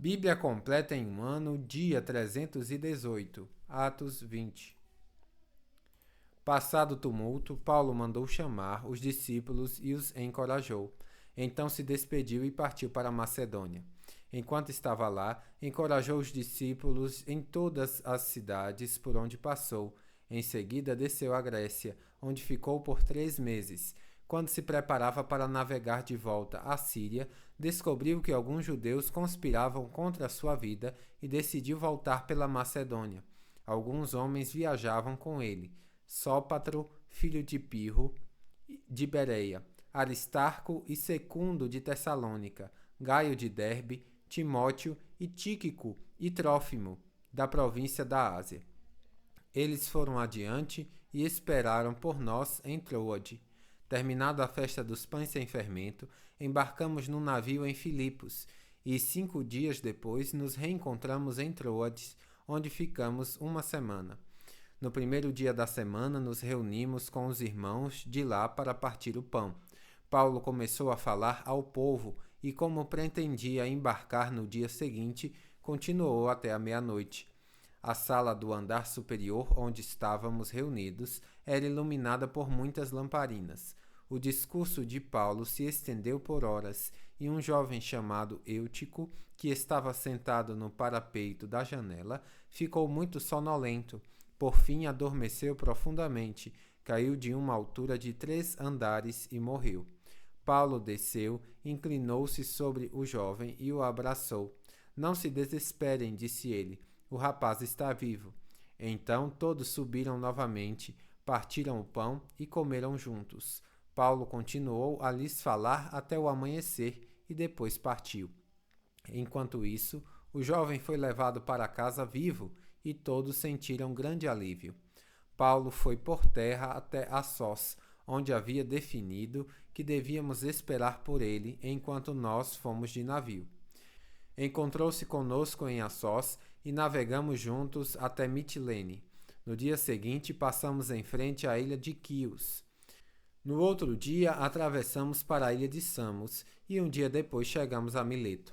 Bíblia completa em um ano, dia 318, Atos 20. Passado o tumulto, Paulo mandou chamar os discípulos e os encorajou. Então se despediu e partiu para a Macedônia. Enquanto estava lá, encorajou os discípulos em todas as cidades por onde passou. Em seguida desceu à Grécia, onde ficou por 3 meses. Quando se preparava para navegar de volta à Síria, descobriu que alguns judeus conspiravam contra a sua vida e decidiu voltar pela Macedônia. Alguns homens viajavam com ele: Sópatro, filho de Pirro, de Bereia, Aristarco e Secundo de Tessalônica, Gaio de Derbe, Timóteo e Tíquico e Trófimo, da província da Ásia. Eles foram adiante e esperaram por nós em Troade. Terminada a festa dos pães sem fermento, embarcamos num navio em Filipos e 5 dias depois nos reencontramos em Troade, onde ficamos uma semana. No primeiro dia da semana, nos reunimos com os irmãos de lá para partir o pão. Paulo começou a falar ao povo e, como pretendia embarcar no dia seguinte, continuou até a meia-noite. A sala do andar superior, onde estávamos reunidos, era iluminada por muitas lamparinas. O discurso de Paulo se estendeu por horas, e um jovem chamado Eutico, que estava sentado no parapeito da janela, ficou muito sonolento. Por fim, adormeceu profundamente, caiu de uma altura de 3 andares e morreu. Paulo desceu, inclinou-se sobre o jovem e o abraçou. Não se desesperem, disse ele, o rapaz está vivo. Então todos subiram novamente, partiram o pão e comeram juntos. Paulo continuou a lhes falar até o amanhecer e depois partiu. Enquanto isso, o jovem foi levado para casa vivo e todos sentiram grande alívio. Paulo foi por terra até Assós, onde havia definido que devíamos esperar por ele enquanto nós fomos de navio. Encontrou-se conosco em Assós e navegamos juntos até Mitilene. No dia seguinte, passamos em frente à ilha de Quios. No outro dia, atravessamos para a ilha de Samos e um dia depois chegamos a Mileto.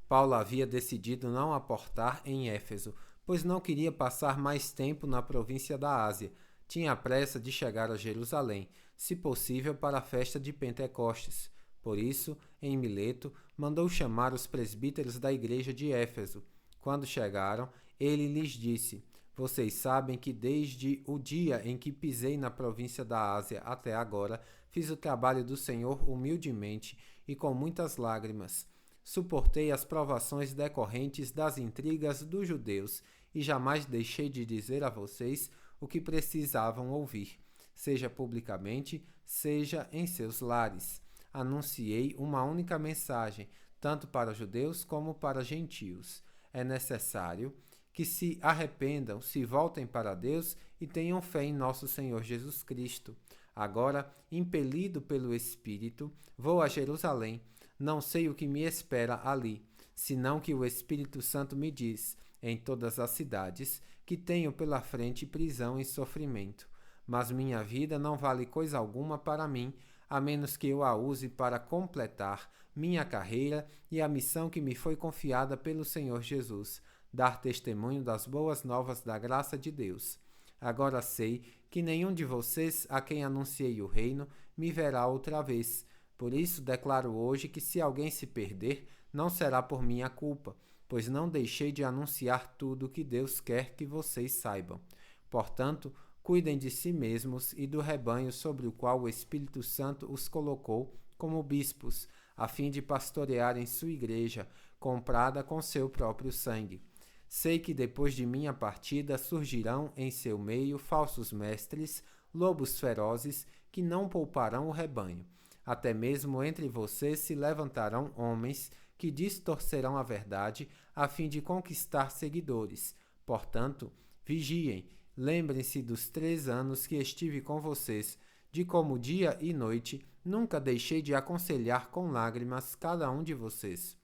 Paulo havia decidido não aportar em Éfeso, pois não queria passar mais tempo na província da Ásia. Tinha pressa de chegar a Jerusalém, se possível para a festa de Pentecostes. Por isso, em Mileto, mandou chamar os presbíteros da igreja de Éfeso. Quando chegaram, ele lhes disse: Vocês sabem que desde o dia em que pisei na província da Ásia até agora, fiz o trabalho do Senhor humildemente e com muitas lágrimas. Suportei as provações decorrentes das intrigas dos judeus e jamais deixei de dizer a vocês o que precisavam ouvir, seja publicamente, seja em seus lares. Anunciei uma única mensagem, tanto para judeus como para gentios. É necessário que se arrependam, se voltem para Deus e tenham fé em nosso Senhor Jesus Cristo. Agora, impelido pelo Espírito, vou a Jerusalém. Não sei o que me espera ali, senão que o Espírito Santo me diz, em todas as cidades, que tenho pela frente prisão e sofrimento. Mas minha vida não vale coisa alguma para mim, a menos que eu a use para completar minha carreira e a missão que me foi confiada pelo Senhor Jesus, dar testemunho das boas novas da graça de Deus. Agora sei que nenhum de vocês, a quem anunciei o reino, me verá outra vez. Por isso declaro hoje que se alguém se perder, não será por minha culpa, pois não deixei de anunciar tudo o que Deus quer que vocês saibam. Portanto, cuidem de si mesmos e do rebanho sobre o qual o Espírito Santo os colocou como bispos, a fim de pastorearem sua igreja, comprada com seu próprio sangue. Sei que depois de minha partida surgirão em seu meio falsos mestres, lobos ferozes, que não pouparão o rebanho. Até mesmo entre vocês se levantarão homens que distorcerão a verdade a fim de conquistar seguidores. Portanto, vigiem, lembrem-se dos 3 anos que estive com vocês, de como dia e noite nunca deixei de aconselhar com lágrimas cada um de vocês.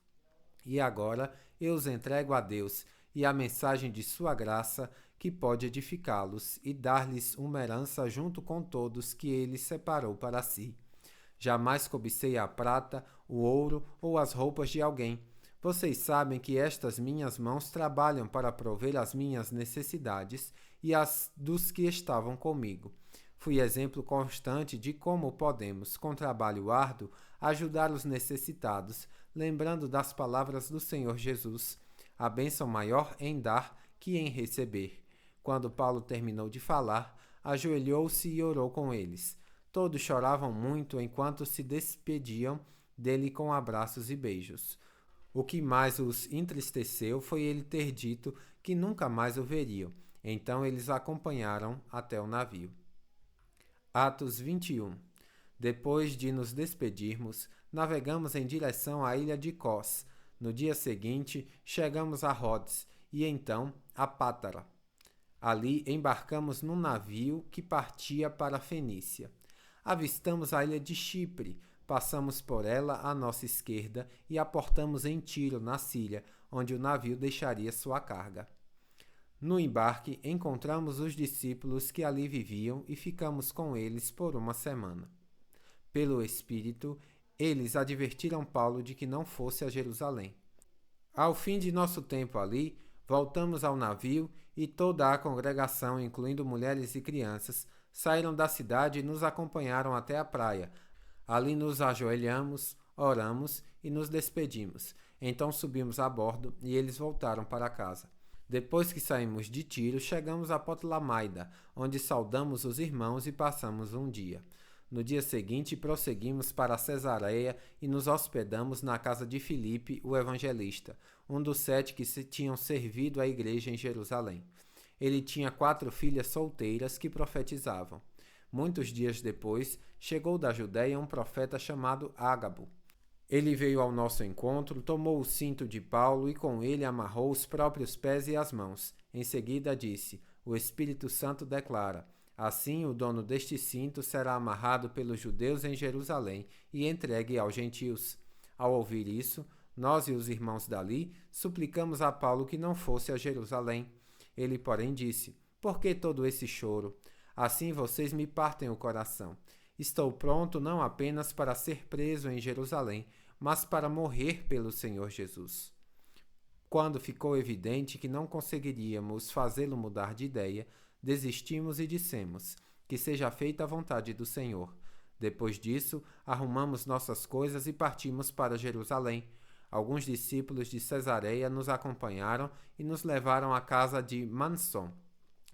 E agora eu os entrego a Deus e a mensagem de sua graça, que pode edificá-los e dar-lhes uma herança junto com todos que ele separou para si. Jamais cobicei a prata, o ouro ou as roupas de alguém. Vocês sabem que estas minhas mãos trabalham para prover as minhas necessidades e as dos que estavam comigo. Fui exemplo constante de como podemos, com trabalho árduo, ajudar os necessitados, lembrando das palavras do Senhor Jesus: a bênção maior em dar que em receber. Quando Paulo terminou de falar, ajoelhou-se e orou com eles. Todos choravam muito enquanto se despediam dele com abraços e beijos. O que mais os entristeceu foi ele ter dito que nunca mais o veriam. Então eles acompanharam até o navio. Atos 21. Depois de nos despedirmos, navegamos em direção à ilha de Cós. No dia seguinte, chegamos a Rhodes e então a Pátara. Ali embarcamos num navio que partia para a Fenícia. Avistamos a ilha de Chipre, passamos por ela à nossa esquerda e aportamos em Tiro, na Síria, onde o navio deixaria sua carga. No embarque, encontramos os discípulos que ali viviam e ficamos com eles por uma semana. Pelo Espírito, eles advertiram Paulo de que não fosse a Jerusalém. Ao fim de nosso tempo ali, voltamos ao navio e toda a congregação, incluindo mulheres e crianças, saíram da cidade e nos acompanharam até a praia. Ali nos ajoelhamos, oramos e nos despedimos. Então subimos a bordo e eles voltaram para casa. Depois que saímos de Tiro, chegamos a Ptolemaida, onde saudamos os irmãos e passamos um dia. No dia seguinte, prosseguimos para Cesareia e nos hospedamos na casa de Filipe, o evangelista, um dos 7 que tinham servido à igreja em Jerusalém. Ele tinha 4 filhas solteiras que profetizavam. Muitos dias depois, chegou da Judéia um profeta chamado Ágabo. Ele veio ao nosso encontro, tomou o cinto de Paulo e com ele amarrou os próprios pés e as mãos. Em seguida disse: o Espírito Santo declara: assim o dono deste cinto será amarrado pelos judeus em Jerusalém e entregue aos gentios. Ao ouvir isso, nós e os irmãos dali suplicamos a Paulo que não fosse a Jerusalém. Ele, porém, disse: por que todo esse choro? Assim vocês me partem o coração. Estou pronto não apenas para ser preso em Jerusalém, mas para morrer pelo Senhor Jesus. Quando ficou evidente que não conseguiríamos fazê-lo mudar de ideia, desistimos e dissemos: que seja feita a vontade do Senhor. Depois disso, arrumamos nossas coisas e partimos para Jerusalém. Alguns discípulos de Cesareia nos acompanharam e nos levaram à casa de Mnason,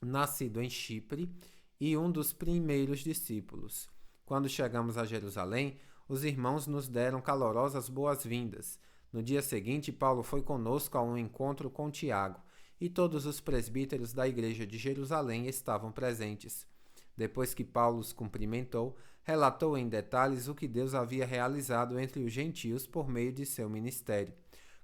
nascido em Chipre, e um dos primeiros discípulos. Quando chegamos a Jerusalém, os irmãos nos deram calorosas boas-vindas. No dia seguinte, Paulo foi conosco a um encontro com Tiago, e todos os presbíteros da igreja de Jerusalém estavam presentes. Depois que Paulo os cumprimentou, relatou em detalhes o que Deus havia realizado entre os gentios por meio de seu ministério.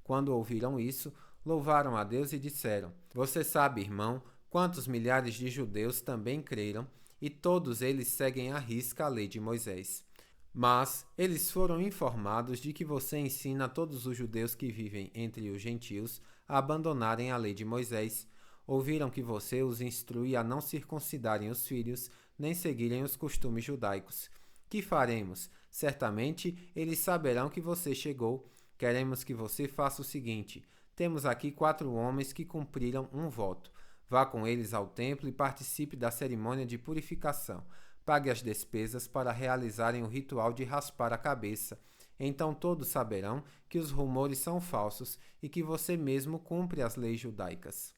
Quando ouviram isso, louvaram a Deus e disseram: você sabe, irmão, quantos milhares de judeus também creram, e todos eles seguem à risca a lei de Moisés. Mas eles foram informados de que você ensina a todos os judeus que vivem entre os gentios a abandonarem a lei de Moisés. Ouviram que você os instrui a não circuncidarem os filhos, nem seguirem os costumes judaicos. Que faremos? Certamente eles saberão que você chegou. Queremos que você faça o seguinte: temos aqui 4 homens que cumpriram um voto. Vá com eles ao templo e participe da cerimônia de purificação. Pague as despesas para realizarem o ritual de raspar a cabeça. Então todos saberão que os rumores são falsos e que você mesmo cumpre as leis judaicas.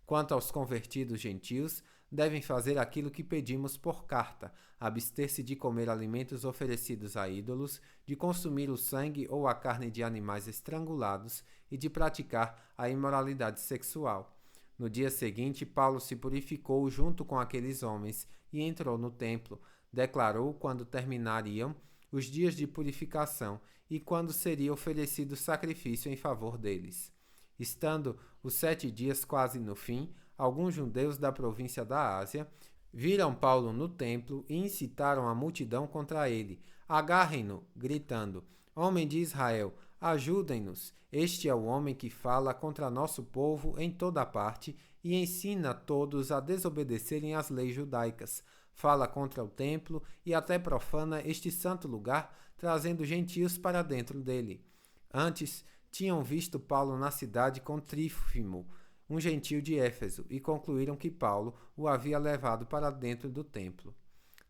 Quanto aos convertidos gentios, devem fazer aquilo que pedimos por carta: abster-se de comer alimentos oferecidos a ídolos, de consumir o sangue ou a carne de animais estrangulados e de praticar a imoralidade sexual. No dia seguinte, Paulo se purificou junto com aqueles homens e entrou no templo. Declarou quando terminariam os dias de purificação e quando seria oferecido sacrifício em favor deles. Estando os 7 dias quase no fim, alguns judeus da província da Ásia viram Paulo no templo e incitaram a multidão contra ele. Agarrem-no, gritando: homem de Israel, ajudem-nos. Este é o homem que fala contra nosso povo em toda parte e ensina todos a desobedecerem às leis judaicas. Fala contra o templo e até profana este santo lugar, trazendo gentios para dentro dele. Antes, tinham visto Paulo na cidade com Trífimo, um gentio de Éfeso, e concluíram que Paulo o havia levado para dentro do templo.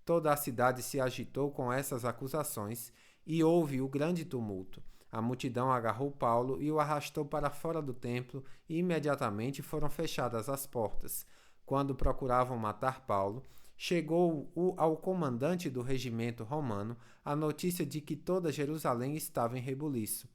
Toda a cidade se agitou com essas acusações e houve o grande tumulto. A multidão agarrou Paulo e o arrastou para fora do templo e imediatamente foram fechadas as portas. Quando procuravam matar Paulo, chegou ao comandante do regimento romano a notícia de que toda Jerusalém estava em rebuliço.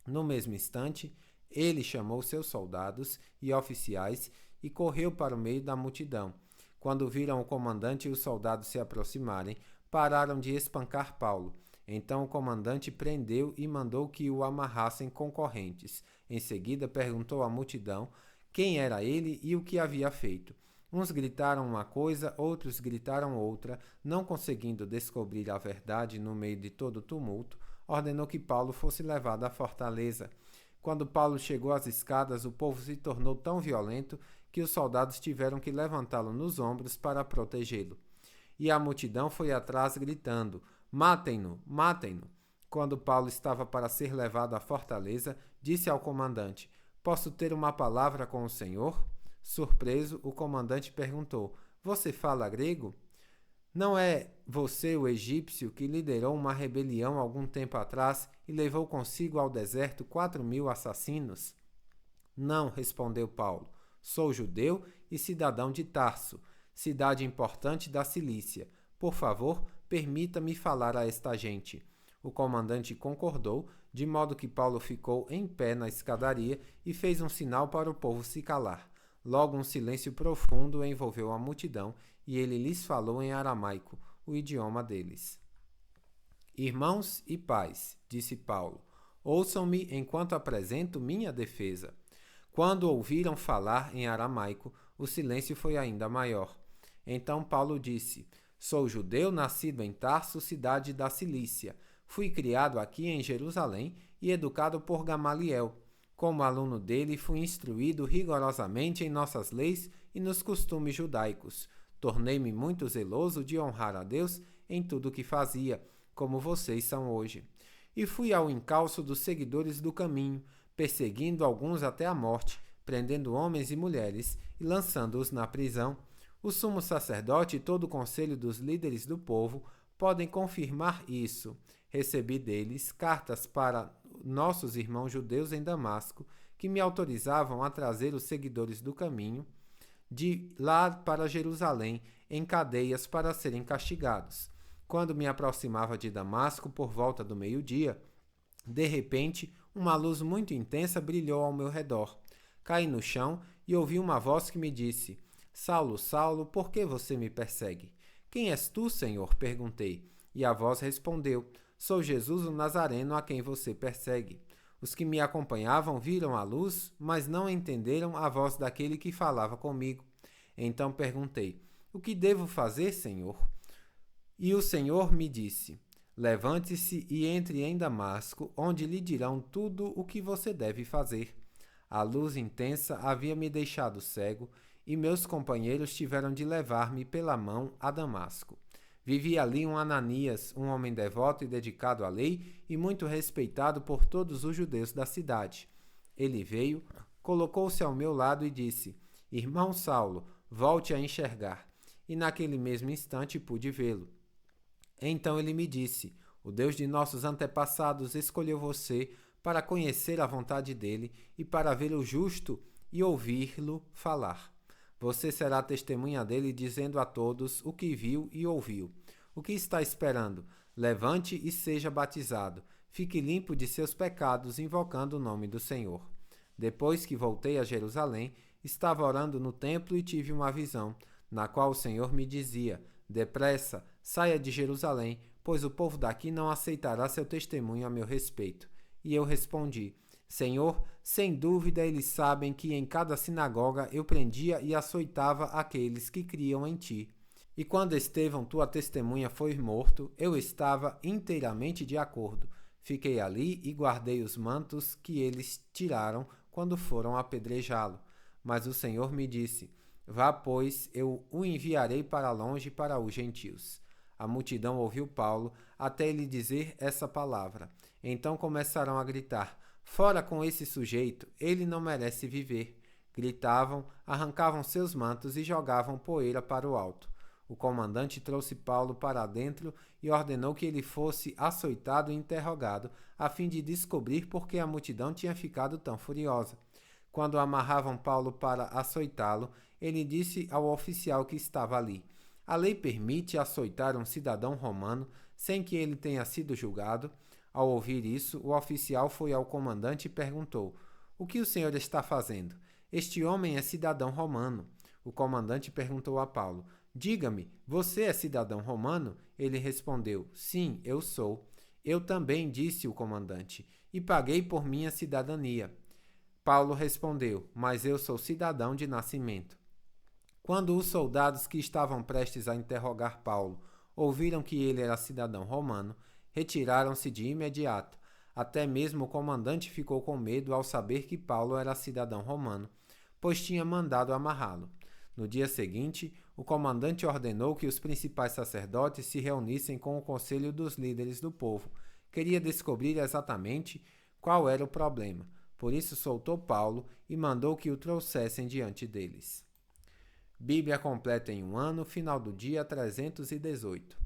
No mesmo instante, ele chamou seus soldados e oficiais e correu para o meio da multidão. Quando viram o comandante e os soldados se aproximarem, pararam de espancar Paulo. Então o comandante prendeu e mandou que o amarrassem com correntes. Em seguida perguntou à multidão quem era ele e o que havia feito. Uns gritaram uma coisa, outros gritaram outra. Não conseguindo descobrir a verdade no meio de todo o tumulto, ordenou que Paulo fosse levado à fortaleza. Quando Paulo chegou às escadas, o povo se tornou tão violento que os soldados tiveram que levantá-lo nos ombros para protegê-lo. E a multidão foi atrás gritando: "Matem-no! Matem-no!" Quando Paulo estava para ser levado à fortaleza, disse ao comandante: "Posso ter uma palavra com o senhor?" Surpreso, o comandante perguntou: "Você fala grego? Não é você o egípcio que liderou uma rebelião algum tempo atrás e levou consigo ao deserto 4.000 assassinos?" "Não", respondeu Paulo. "Sou judeu e cidadão de Tarso, cidade importante da Cilícia. Por favor, permita-me falar a esta gente." O comandante concordou, de modo que Paulo ficou em pé na escadaria e fez um sinal para o povo se calar. Logo um silêncio profundo envolveu a multidão e ele lhes falou em aramaico, o idioma deles. "Irmãos e pais", disse Paulo, "ouçam-me enquanto apresento minha defesa." Quando ouviram falar em aramaico, o silêncio foi ainda maior. Então Paulo disse: "Sou judeu nascido em Tarso, cidade da Cilícia. Fui criado aqui em Jerusalém e educado por Gamaliel. Como aluno dele, fui instruído rigorosamente em nossas leis e nos costumes judaicos. Tornei-me muito zeloso de honrar a Deus em tudo o que fazia, como vocês são hoje. E fui ao encalço dos seguidores do caminho, perseguindo alguns até a morte, prendendo homens e mulheres e lançando-os na prisão. O sumo sacerdote e todo o conselho dos líderes do povo podem confirmar isso. Recebi deles cartas para nossos irmãos judeus em Damasco, que me autorizavam a trazer os seguidores do caminho de lá para Jerusalém em cadeias para serem castigados. Quando me aproximava de Damasco por volta do meio-dia, de repente, uma luz muito intensa brilhou ao meu redor. Caí no chão e ouvi uma voz que me disse: "Saulo, Saulo, por que você me persegue?" "Quem és tu, Senhor?" perguntei. E a voz respondeu: "Sou Jesus o Nazareno a quem você persegue." Os que me acompanhavam viram a luz, mas não entenderam a voz daquele que falava comigo. Então perguntei: "O que devo fazer, Senhor?" E o Senhor me disse: "Levante-se e entre em Damasco, onde lhe dirão tudo o que você deve fazer." A luz intensa havia me deixado cego e meus companheiros tiveram de levar-me pela mão a Damasco. Vivia ali um Ananias, um homem devoto e dedicado à lei e muito respeitado por todos os judeus da cidade. Ele veio, colocou-se ao meu lado e disse: "Irmão Saulo, volte a enxergar." E naquele mesmo instante pude vê-lo. Então ele me disse: "O Deus de nossos antepassados escolheu você para conhecer a vontade dele e para ver o justo e ouvir-lo falar. Você será testemunha dele, dizendo a todos o que viu e ouviu. O que está esperando? Levante e seja batizado. Fique limpo de seus pecados, invocando o nome do Senhor." Depois que voltei a Jerusalém, estava orando no templo e tive uma visão, na qual o Senhor me dizia: "Depressa, saia de Jerusalém, pois o povo daqui não aceitará seu testemunho a meu respeito." E eu respondi: "Senhor, sem dúvida eles sabem que em cada sinagoga eu prendia e açoitava aqueles que criam em ti. E quando Estevão, tua testemunha, foi morto, eu estava inteiramente de acordo. Fiquei ali e guardei os mantos que eles tiraram quando foram apedrejá-lo. Mas o Senhor me disse: Vá, pois, eu o enviarei para longe para os gentios." A multidão ouviu Paulo até ele dizer essa palavra. Então começaram a gritar: "Fora com esse sujeito, ele não merece viver", gritavam, arrancavam seus mantos e jogavam poeira para o alto. O comandante trouxe Paulo para dentro e ordenou que ele fosse açoitado e interrogado, a fim de descobrir por que a multidão tinha ficado tão furiosa. Quando amarravam Paulo para açoitá-lo, ele disse ao oficial que estava ali: "A lei permite açoitar um cidadão romano sem que ele tenha sido julgado?" Ao ouvir isso, o oficial foi ao comandante e perguntou: "O que o senhor está fazendo? Este homem é cidadão romano." O comandante perguntou a Paulo: "Diga-me, você é cidadão romano?" Ele respondeu: "Sim, eu sou." "Eu também", disse o comandante, "e paguei por minha cidadania." Paulo respondeu: "Mas eu sou cidadão de nascimento." Quando os soldados que estavam prestes a interrogar Paulo ouviram que ele era cidadão romano, retiraram-se de imediato. Até mesmo o comandante ficou com medo ao saber que Paulo era cidadão romano, pois tinha mandado amarrá-lo. No dia seguinte, o comandante ordenou que os principais sacerdotes se reunissem com o conselho dos líderes do povo. Queria descobrir exatamente qual era o problema. Por isso soltou Paulo e mandou que o trouxessem diante deles. Bíblia completa em um ano, final do dia 318.